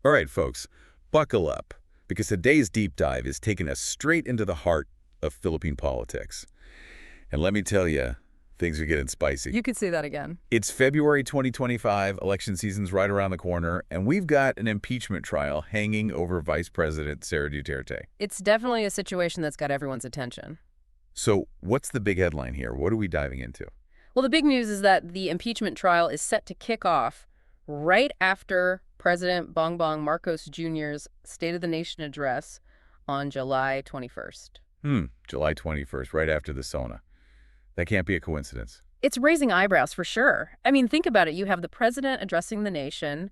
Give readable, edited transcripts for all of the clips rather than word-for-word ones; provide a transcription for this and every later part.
All right, folks, buckle up, because today's deep dive is taking us straight into the heart of Philippine politics. And let me tell you, things are getting spicy. You could say that again. It's February 2025, election season's right around the corner, and we've got an impeachment trial hanging over Vice President Sara Duterte. It's definitely a situation that's got everyone's attention. So what's the big headline here? What are we diving into? Well, the big news is that the impeachment trial is set to kick off right after President Bongbong Marcos Jr.'s State of the Nation address on July 21st. July 21st, right after the SONA. That can't be a coincidence. It's raising eyebrows for sure. I mean, think about it. You have the president addressing the nation,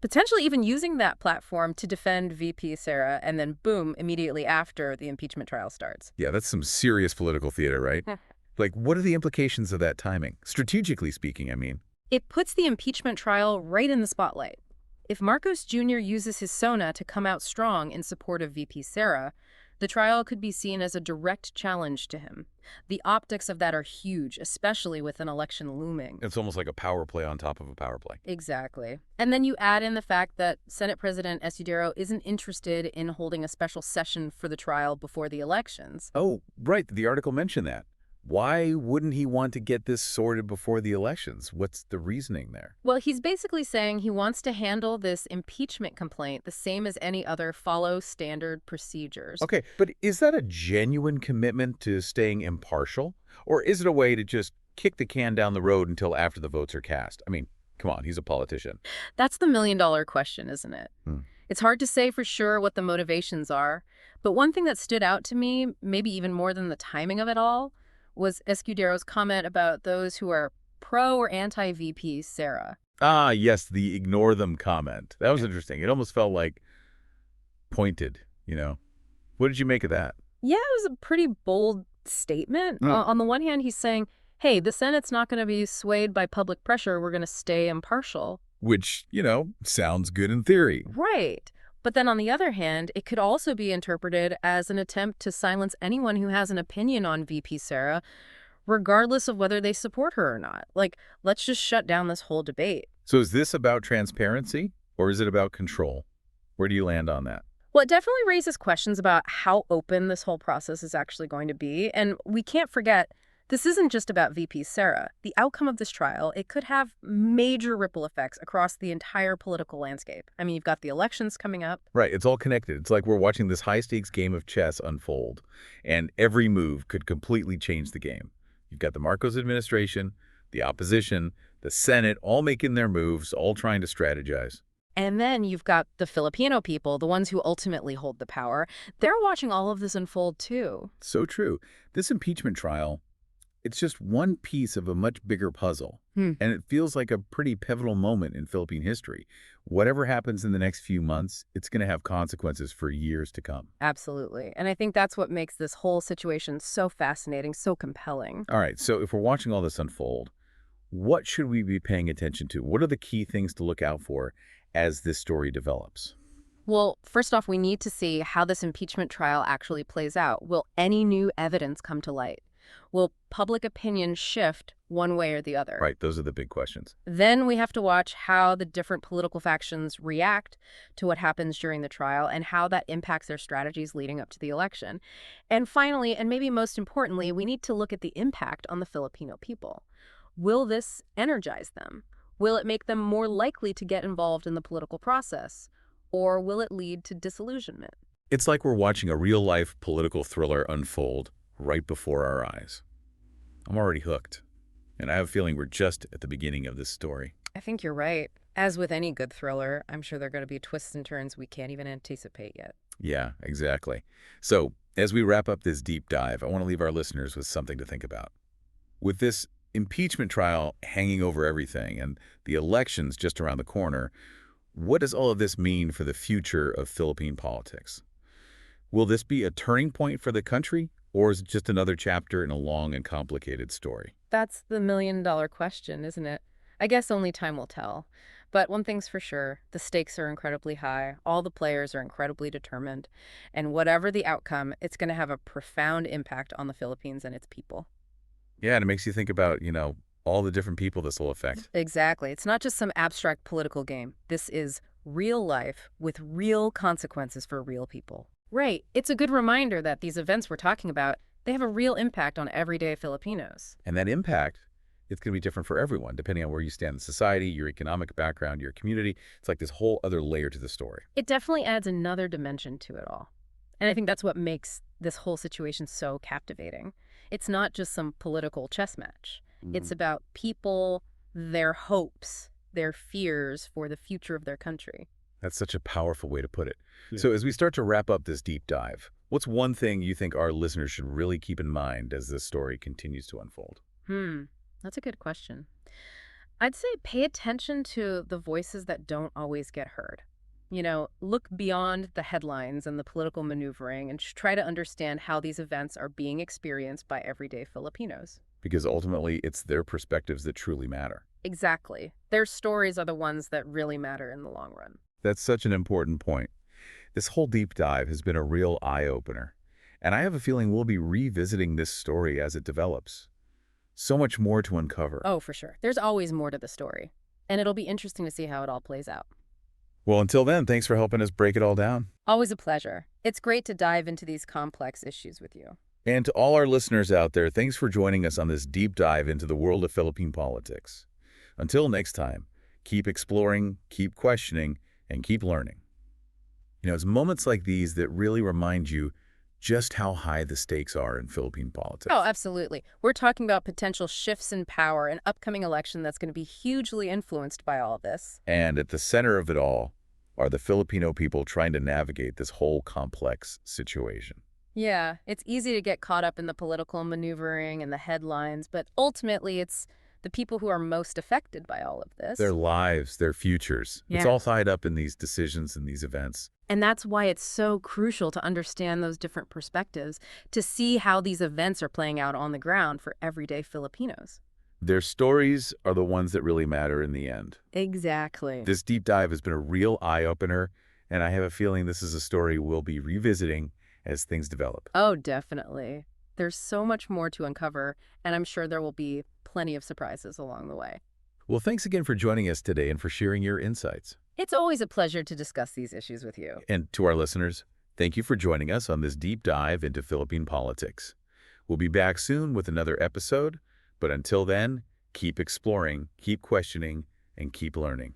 potentially even using that platform to defend VP Sara, and then boom, immediately after the impeachment trial starts. Yeah, that's some serious political theater, right? Like, what are the implications of that timing? Strategically speaking, I mean. It puts the impeachment trial right in the spotlight. If Marcos Jr. uses his SONA to come out strong in support of VP Sara, the trial could be seen as a direct challenge to him. The optics of that are huge, especially with an election looming. It's almost like a power play on top of a power play. Exactly. And then you add in the fact that Senate President Escudero isn't interested in holding a special session for the trial before the elections. Oh, right. The article mentioned that. Why wouldn't he want to get this sorted before the elections? What's the reasoning there? Well, he's basically saying he wants to handle this impeachment complaint the same as any other follow standard procedures. Okay, but is that a genuine commitment to staying impartial? Or is it a way to just kick the can down the road until after the votes are cast? I mean, come on, he's a politician. That's the million-dollar question, isn't it? It's hard to say for sure what the motivations are, but one thing that stood out to me, maybe even more than the timing of it all, was Escudero's comment about those who are pro or anti-VP Sara. Ah, yes, the ignore them comment. That was interesting. It almost felt like pointed, you know. What did you make of that? Yeah, it was a pretty bold statement. On the one hand, he's saying, hey, the Senate's not going to be swayed by public pressure. We're going to stay impartial. Which, you know, sounds good in theory. Right. But then on the other hand, it could also be interpreted as an attempt to silence anyone who has an opinion on VP Sara, regardless of whether they support her or not. Like, let's just shut down this whole debate. So is this about transparency or is it about control? Where do you land on that? Well, it definitely raises questions about how open this whole process is actually going to be. And we can't forget, this isn't just about VP Sara. The outcome of this trial, it could have major ripple effects across the entire political landscape. I mean, you've got the elections coming up. Right, it's all connected. It's like we're watching this high-stakes game of chess unfold, and every move could completely change the game. You've got the Marcos administration, the opposition, the Senate, all making their moves, all trying to strategize. And then you've got the Filipino people, the ones who ultimately hold the power. They're watching all of this unfold, too. So true. This impeachment trial, it's just one piece of a much bigger puzzle, and it feels like a pretty pivotal moment in Philippine history. Whatever happens in the next few months, it's going to have consequences for years to come. Absolutely. And I think that's what makes this whole situation so fascinating, so compelling. All right, so if we're watching all this unfold, what should we be paying attention to? What are the key things to look out for as this story develops? Well, first off, we need to see how this impeachment trial actually plays out. Will any new evidence come to light? Will public opinion shift one way or the other? Right, those are the big questions. Then we have to watch how the different political factions react to what happens during the trial and how that impacts their strategies leading up to the election. And finally, and maybe most importantly, we need to look at the impact on the Filipino people. Will this energize them? Will it make them more likely to get involved in the political process? Or will it lead to disillusionment? It's like we're watching a real-life political thriller unfold right before our eyes. I'm already hooked, and I have a feeling we're just at the beginning of this story. I think you're right. As with any good thriller, I'm sure there are going to be twists and turns we can't even anticipate yet. Yeah, exactly. So, as we wrap up this deep dive, I want to leave our listeners with something to think about. With this impeachment trial hanging over everything and the elections just around the corner, what does all of this mean for the future of Philippine politics? Will this be a turning point for the country? Or is it just another chapter in a long and complicated story? That's the million-dollar question, isn't it? I guess only time will tell. But one thing's for sure, the stakes are incredibly high, all the players are incredibly determined, and whatever the outcome, it's going to have a profound impact on the Philippines and its people. Yeah, and it makes you think about, all the different people this will affect. Exactly. It's not just some abstract political game. This is real life with real consequences for real people. Right. It's a good reminder that these events we're talking about, they have a real impact on everyday Filipinos. And that impact, it's going to be different for everyone, depending on where you stand in society, your economic background, your community. It's like this whole other layer to the story. It definitely adds another dimension to it all. And I think that's what makes this whole situation so captivating. It's not just some political chess match. It's about people, their hopes, their fears for the future of their country. That's such a powerful way to put it. Yeah. So as we start to wrap up this deep dive, what's one thing you think our listeners should really keep in mind as this story continues to unfold? That's a good question. I'd say pay attention to the voices that don't always get heard. Look beyond the headlines and the political maneuvering and try to understand how these events are being experienced by everyday Filipinos. Because ultimately, it's their perspectives that truly matter. Exactly. Their stories are the ones that really matter in the long run. That's such an important point. This whole deep dive has been a real eye-opener, and I have a feeling we'll be revisiting this story as it develops. So much more to uncover. Oh, for sure. There's always more to the story, and it'll be interesting to see how it all plays out. Well, until then, thanks for helping us break it all down. Always a pleasure. It's great to dive into these complex issues with you. And to all our listeners out there, thanks for joining us on this deep dive into the world of Philippine politics. Until next time, keep exploring, keep questioning, and keep learning. It's moments like these that really remind you just how high the stakes are in Philippine politics. Oh, absolutely. We're talking about potential shifts in power, an upcoming election that's going to be hugely influenced by all of this. And at the center of it all are the Filipino people trying to navigate this whole complex situation. Yeah, it's easy to get caught up in the political maneuvering and the headlines, but ultimately it's the people who are most affected by all of this. Their lives, their futures. Yeah. It's all tied up in these decisions and these events. And that's why it's so crucial to understand those different perspectives, to see how these events are playing out on the ground for everyday Filipinos. Their stories are the ones that really matter in the end. Exactly. This deep dive has been a real eye-opener, and I have a feeling this is a story we'll be revisiting as things develop. Oh, definitely. There's so much more to uncover, and I'm sure there will be plenty of surprises along the way. Well, thanks again for joining us today and for sharing your insights. It's always a pleasure to discuss these issues with you. And to our listeners, thank you for joining us on this deep dive into Philippine politics. We'll be back soon with another episode, but until then, keep exploring, keep questioning, and keep learning.